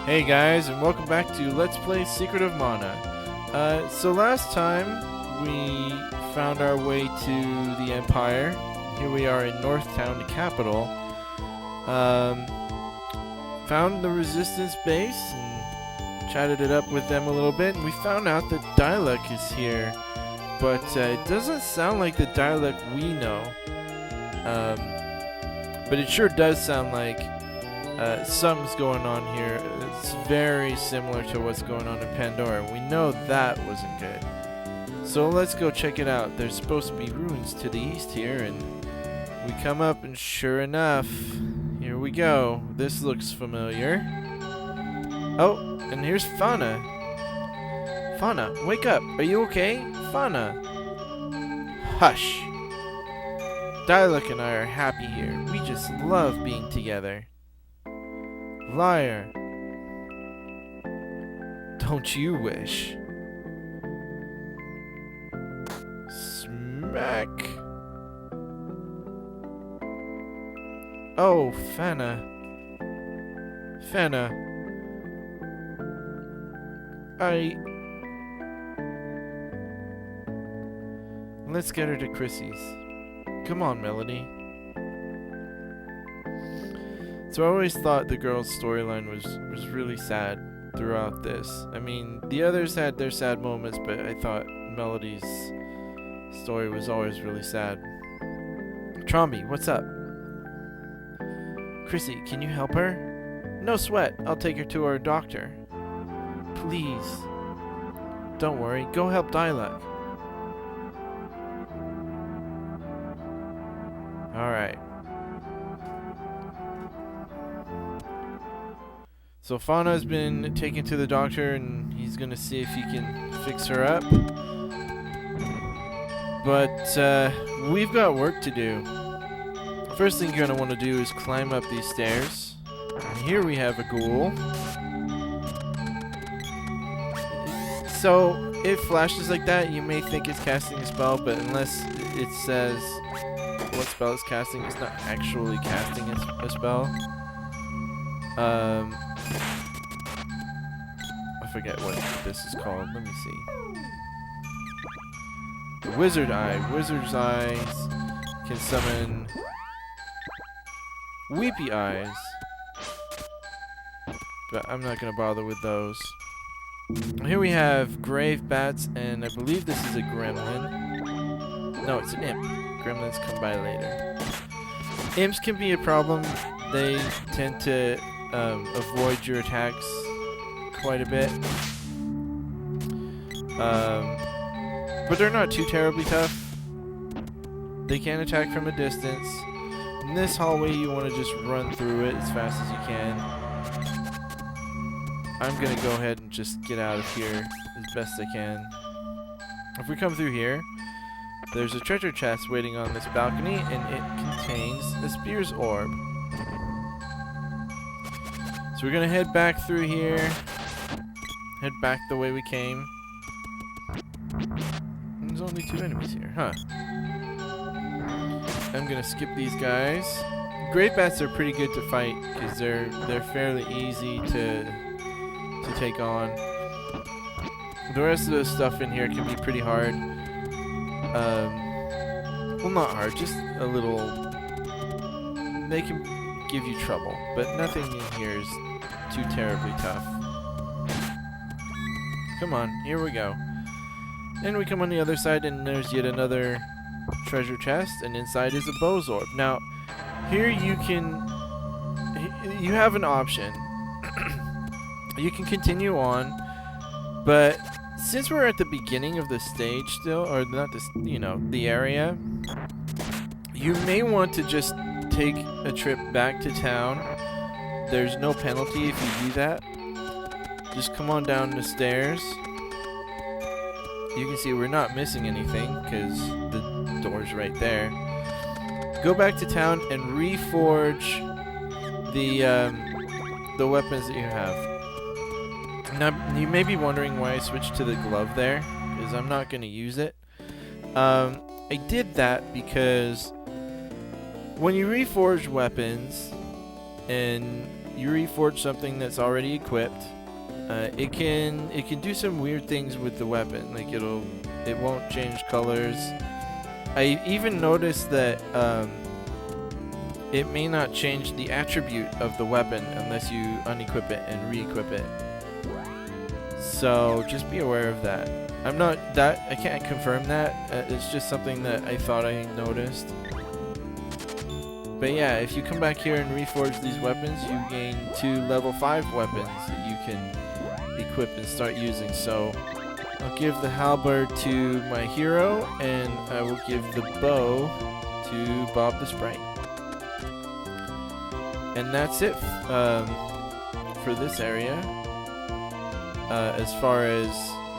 Hey guys, and welcome back to Let's Play Secret of Mana. So last time we found our way to the Empire. Here we are in Northtown, the capital. Found the Resistance base and chatted it up with them a little bit, and we found out that Dyluck is here. But it doesn't sound like the Dyluck we know. But it sure does sound like something's going on here. It's very similar to what's going on in Pandora. We know that wasn't good. So let's go check it out. There's supposed to be ruins to the east here, and we come up, and sure enough, here we go. This looks familiar. Oh, and here's Fauna. Fauna, wake up. Are you okay? Fauna. Hush. Dyluck and I are happy here. We just love being together. Liar. Don't you wish? Smack. Oh, Fana. Fana. Let's get her to Chrissy's. Come on, Melody. So I always thought the girl's storyline was really sad throughout this. I mean, the others had their sad moments, but I thought Melody's story was always really sad. Tromby, what's up? Chrissy, can you help her? No sweat. I'll take her to our doctor. Please. Don't worry. Go help Dyluck. Alright. So Fauna's been taken to the doctor, and he's gonna see if he can fix her up. But we've got work to do. First thing you're gonna want to do is climb up these stairs. And here we have a ghoul. So it flashes like that, you may think it's casting a spell, but unless it says what spell it's casting, it's not actually casting a spell. I forget what this is called. Let me see. The Wizard Eye. Wizard's Eyes can summon Weepy Eyes. But I'm not going to bother with those. Here we have Grave Bats, and I believe this is a gremlin. No, it's an imp. Gremlins come by later. Imps can be a problem. They tend to avoid your attacks quite a bit. But they're not too terribly tough. They can attack from a distance. In this hallway, you want to just run through it as fast as you can. I'm going to go ahead and just get out of here as best I can. If we come through here, there's a treasure chest waiting on this balcony, and it contains a Spear's Orb. So we're going to head back through here. Head back the way we came. There's only 2 enemies here, huh? I'm going to skip these guys. Grave Bats are pretty good to fight because they're fairly easy to take on. The rest of the stuff in here can be pretty hard. Well, not hard, just a little. They can give you trouble, but nothing in here is too terribly tough. Come on, here we go. And we come on the other side, and there's yet another treasure chest, and inside is a Bow's Orb. Now, here you have an option. You can continue on, but since we're at the beginning of the stage still, or not this, the area, you may want to just take a trip back to town. There's no penalty if you do that. Just come on down the stairs. You can see we're not missing anything because the door's right there. Go back to town and reforge the weapons that you have. Now, you may be wondering why I switched to the glove there, because I'm not going to use it. I did that because when you reforge weapons and you reforge something that's already equipped, it can do some weird things with the weapon. Like it won't change colors. I even noticed that it may not change the attribute of the weapon unless you unequip it and re-equip it. So just be aware of that. I can't confirm that. It's just something that I thought I noticed. But yeah, if you come back here and reforge these weapons, you gain 2 level 5 weapons that you can equip and start using. So I'll give the halberd to my hero, and I will give the bow to Bob the Sprite. And that's it for this area. As far as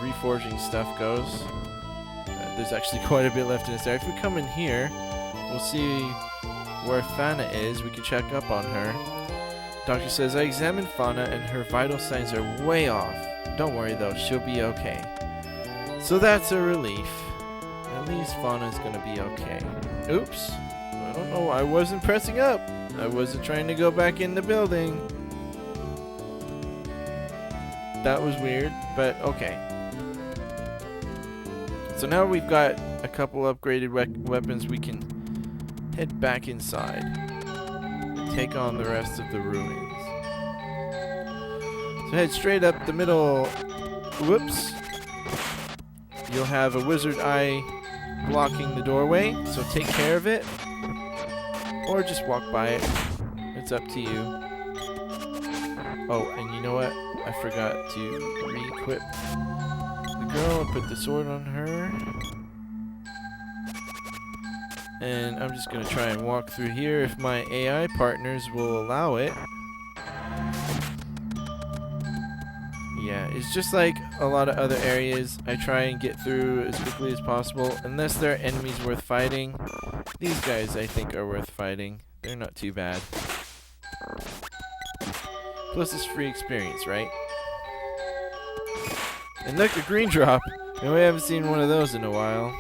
reforging stuff goes, there's actually quite a bit left in this area. If we come in here, we'll see where Fana is. We can check up on her. Doctor says, I examined Fauna and her vital signs are way off. Don't worry though, she'll be okay. So that's a relief. At least Fauna's gonna be okay. Oops. I don't know, I wasn't pressing up. I wasn't trying to go back in the building. That was weird, but okay. So now we've got a couple upgraded weapons, we can head back inside and take on the rest of the ruins. So head straight up the middle. Whoops. You'll have a wizard eye blocking the doorway, so take care of it. Or just walk by it. It's up to you. Oh, and you know what? I forgot to re-equip the girl and put the sword on her. And I'm just going to try and walk through here if my AI partners will allow it. Yeah, it's just like a lot of other areas. I try and get through as quickly as possible, unless there are enemies worth fighting. These guys, I think, are worth fighting. They're not too bad. Plus, it's free experience, right? And look, a green drop! And we haven't seen one of those in a while.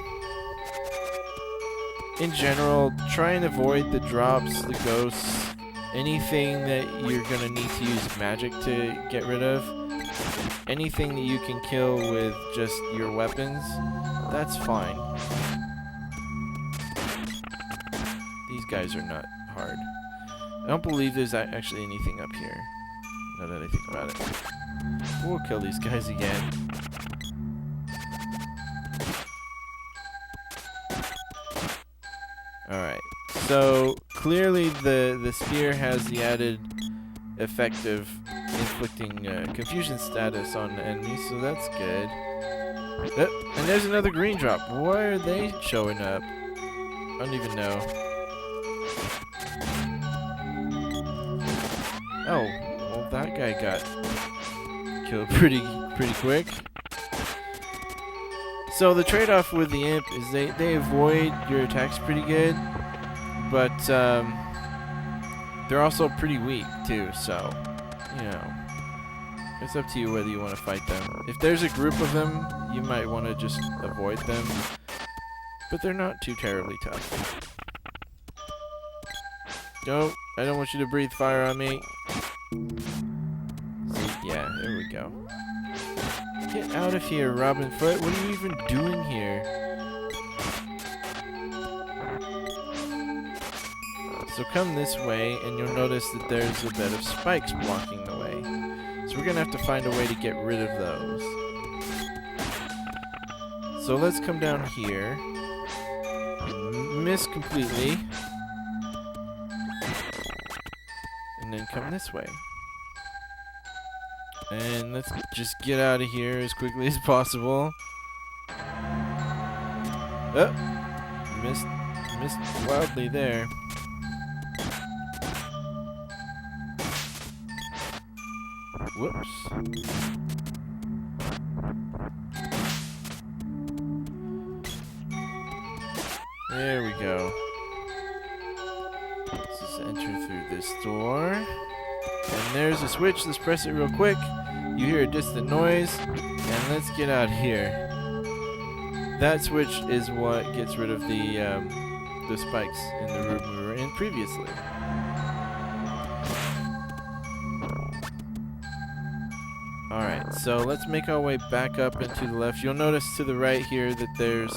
In general, try and avoid the drops, the ghosts, anything that you're gonna need to use magic to get rid of. Anything that you can kill with just your weapons, that's fine. These guys are not hard. I don't believe there's actually anything up here, now that I think about it. We'll kill these guys again. Alright, so clearly the spear has the added effect of inflicting confusion status on enemies, so that's good. And there's another green drop. Why are they showing up? I don't even know. Oh, well that guy got killed pretty quick. So the trade-off with the imp is they avoid your attacks pretty good, but they're also pretty weak too, so, you know, it's up to you whether you want to fight them. If there's a group of them, you might want to just avoid them, but they're not too terribly tough. Don't, I don't want you to breathe fire on me. See, yeah, there we go. Get out of here, Robin Foot. What are you even doing here? So come this way, and you'll notice that there's a bed of spikes blocking the way. So we're going to have to find a way to get rid of those. So let's come down here. Miss completely. And then come this way. And let's just get out of here as quickly as possible. Oh! Missed wildly there. Whoops. There we go. Let's just enter through this door. And there's a switch. Let's press it real quick. You hear a distant noise. And let's get out here. That switch is what gets rid of the spikes in the room we were in previously. Alright, so let's make our way back up and to the left. You'll notice to the right here that there's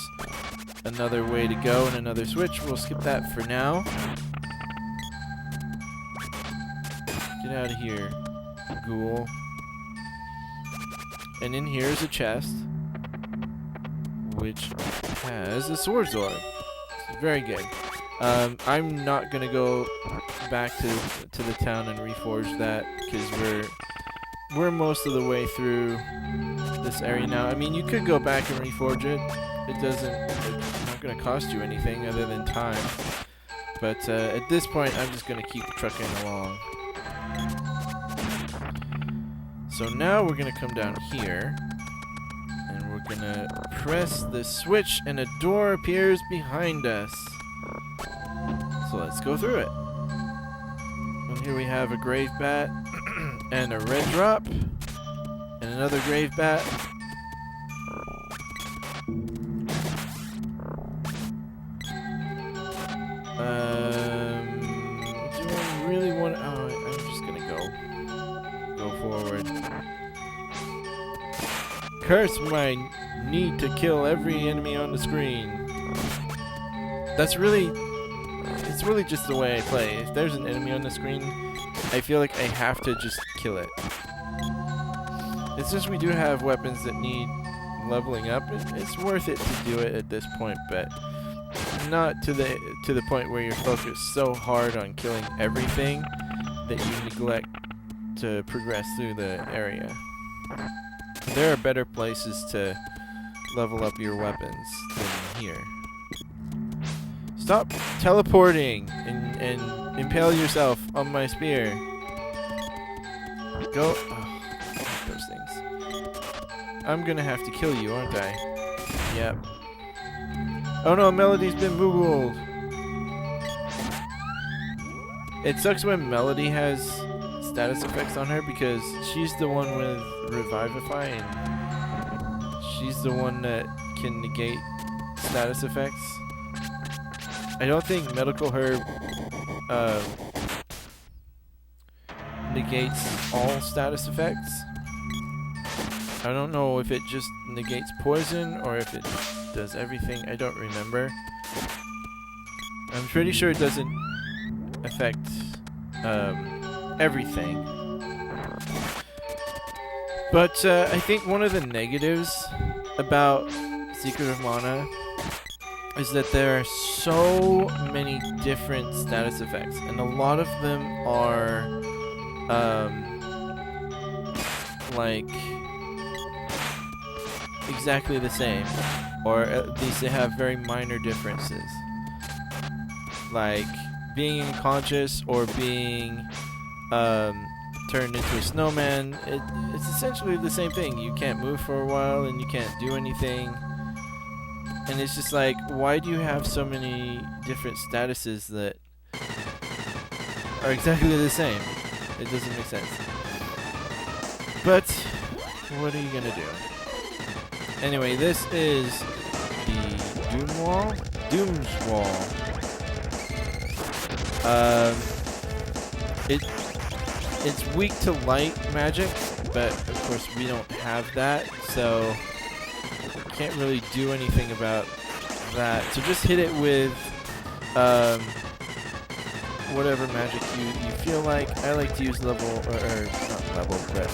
another way to go and another switch. We'll skip that for now. Get out of here, ghoul. And in here is a chest, which has a sword sword. Very good. I'm not gonna go back to the town and reforge that because we're most of the way through this area now. I mean, you could go back and reforge it. It's not gonna cost you anything other than time. But at this point, I'm just gonna keep trucking along. So now we're gonna come down here, and we're gonna press the switch, and a door appears behind us. So let's go through it. And here we have a grave bat, and a red drop, and another grave bat. Do I really want? Oh, I'm just gonna go forward. Curse my need to kill every enemy on the screen. It's really just the way I play. If there's an enemy on the screen, I feel like I have to just kill it. It's just we do have weapons that need leveling up. It's worth it to do it at this point, but not to the point where you're focused so hard on killing everything that you neglect to progress through the area. There are better places to level up your weapons than here. Stop teleporting and impale yourself on my spear. Go. Oh, those things. I'm gonna have to kill you, aren't I? Yep. Oh no, Melody's been moogled. It sucks when Melody has status effects on her because she's the one with Revivify and she's the one that can negate status effects. I don't think Medical Herb negates all status effects. I don't know if it just negates poison or if it does everything. I don't remember. I'm pretty sure it doesn't affect everything. But I think one of the negatives about Secret of Mana is that there are so many different status effects, and a lot of them are like exactly the same, or at least they have very minor differences, like being unconscious or being turned into a snowman. It's essentially the same thing. You can't move for a while and you can't do anything. And it's just like, why do you have so many different statuses that are exactly the same? It doesn't make sense. But what are you gonna do? Anyway, this is the Doom's Wall. It's weak to light magic, but of course we don't have that, so can't really do anything about that. So just hit it with whatever magic you feel like. I like to use level, or not level, but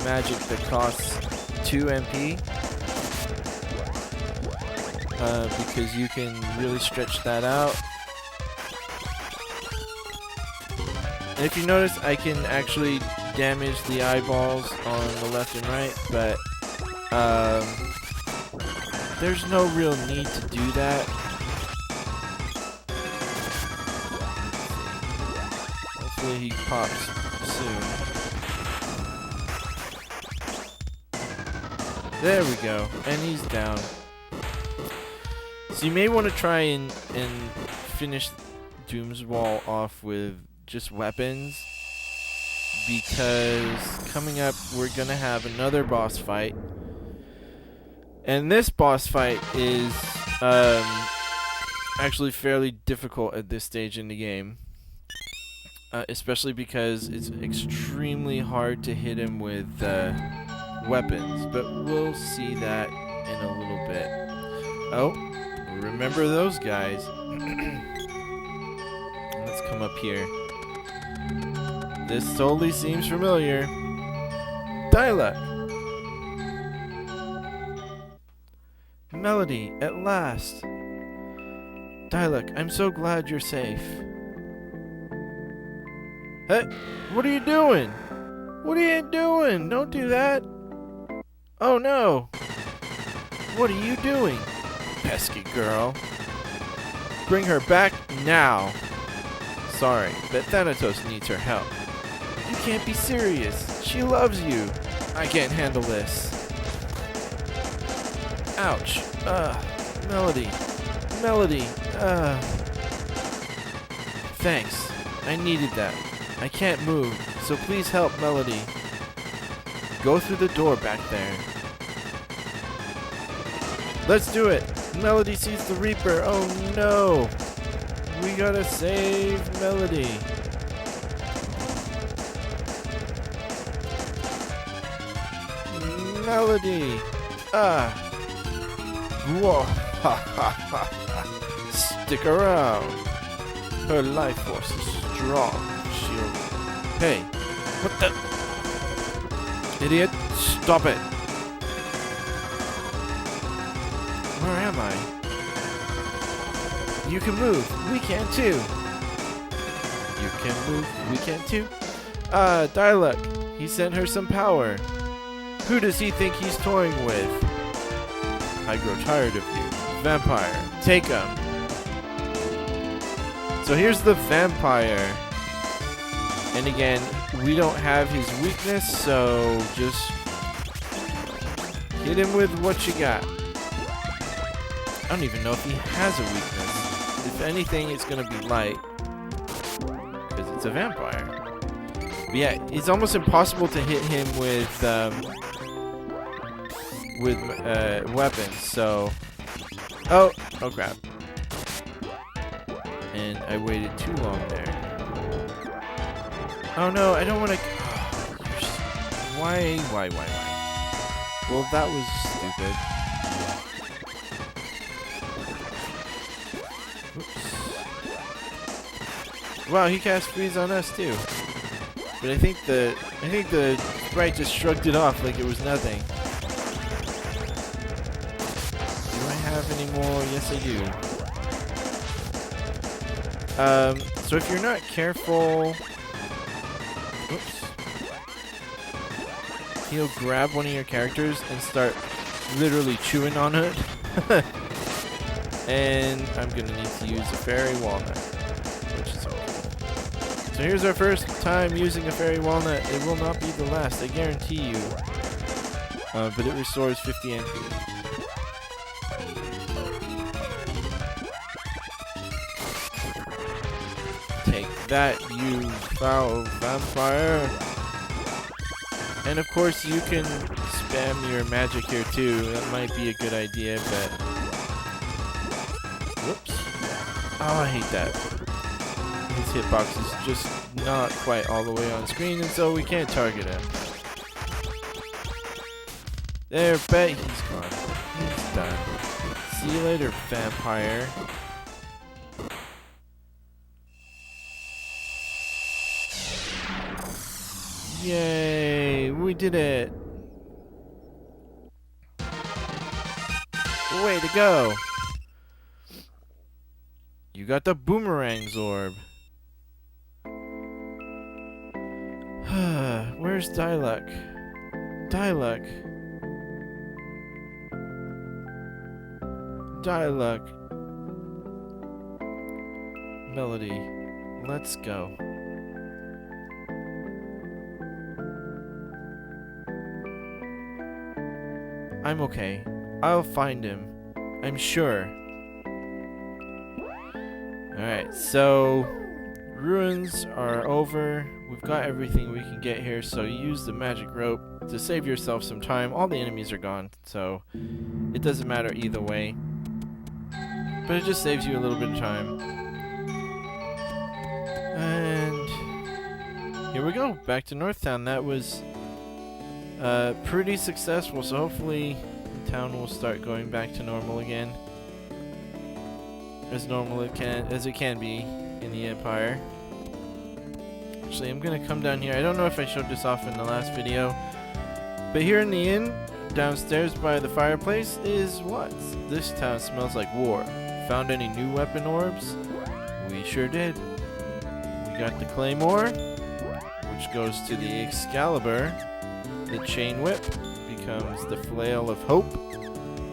magic that costs 2 MP, because you can really stretch that out. And if you notice, I can actually damage the eyeballs on the left and right, but there's no real need to do that. Hopefully he pops soon. There we go, and he's down. So you may want to try and finish Doom's Wall off with just weapons, because coming up we're gonna have another boss fight, and this boss fight is actually fairly difficult at this stage in the game. especially because it's extremely hard to hit him with weapons, but we'll see that in a little bit. Oh, remember those guys. Let's come up here. This totally seems familiar. Dyluck! Melody, at last! Dyluck, I'm so glad you're safe. Hey, what are you doing? What are you doing? Don't do that. Oh no! What are you doing? Pesky girl. Bring her back now. Sorry, but Thanatos needs her help. You can't be serious. She loves you. I can't handle this. Ouch. Melody. Melody. Thanks. I needed that. I can't move, so please help Melody. Go through the door back there. Let's do it. Melody sees the Reaper. Oh no. We gotta save Melody. Melody. Whoa. Ha ha ha. Stick around. Her life force is strong. She'll... Hey. What the... Idiot. Stop it. Where am I? You can move. We can too. You can move. We can too. Dyluck. He sent her some power. Who does he think he's toying with? I grow tired of you. Vampire. Take him. So here's the vampire. And again, we don't have his weakness, so just hit him with what you got. I don't even know if he has a weakness. If anything, it's going to be light. Because it's a vampire. But yeah, it's almost impossible to hit him with weapons, so... Oh crap. And I waited too long there. Oh no, I don't want to... Why? Well, that was stupid. Oops. Wow, he cast freeze on us too. But I think the sprite just shrugged it off like it was nothing. Do I have any more? Yes, I do. So if you're not careful, oops, he'll grab one of your characters and start literally chewing on it. And I'm gonna need to use a fairy walnut, which is okay. So here's our first time using a fairy walnut. It will not be the last, I guarantee you. But it restores 50 MP. Take that, you foul vampire. And of course you can spam your magic here too. That might be a good idea, but... Whoops. Oh, I hate that. His hitbox is just not quite all the way on screen, and so we can't target him. There, bet he's gone. He's done. See you later, vampire. Yay, we did it. Way to go. You got the boomerang orb. Where's Dyluck? Dyluck. Dyluck. Melody, let's go. I'm okay. I'll find him. I'm sure. Alright, so ruins are over. We've got everything we can get here, so use the magic rope to save yourself some time. All the enemies are gone, so it doesn't matter either way. But it just saves you a little bit of time. And here we go. Back to Northtown. That was pretty successful, so hopefully the town will start going back to normal again. As normal as it can be in the Empire. Actually, I'm gonna come down here. I don't know if I showed this off in the last video, but here in the inn, downstairs by the fireplace, is what? This town smells like war. Found any new weapon orbs? We sure did. We got the Claymore, which goes to the Excalibur. The Chain Whip becomes the Flail of Hope,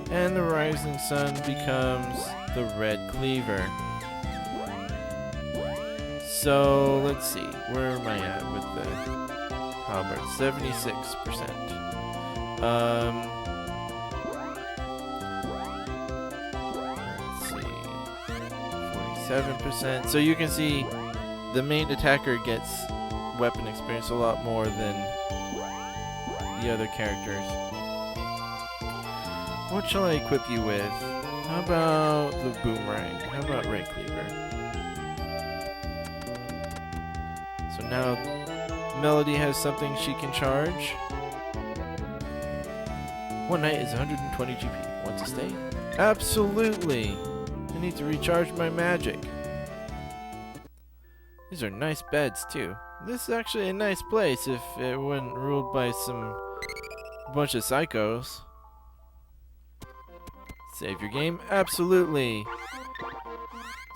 and the Rising Sun becomes the Red Cleaver. So let's see, where am I at with the halberd? 76%. Let's see, 47%. So you can see the main attacker gets weapon experience a lot more than the other characters. What shall I equip you with? How about the boomerang? How about Ray Cleaver? So now Melody has something she can charge. One night is 120 GP. Want to stay? Absolutely! I need to recharge my magic. These are nice beds too. This is actually a nice place if it wasn't ruled by some bunch of psychos. Save your game? Absolutely!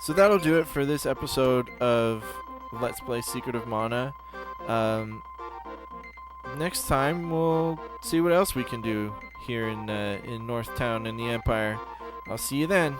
So that'll do it for this episode of Let's Play Secret of Mana. Next time we'll see what else we can do here in Northtown in the Empire. I'll see you then.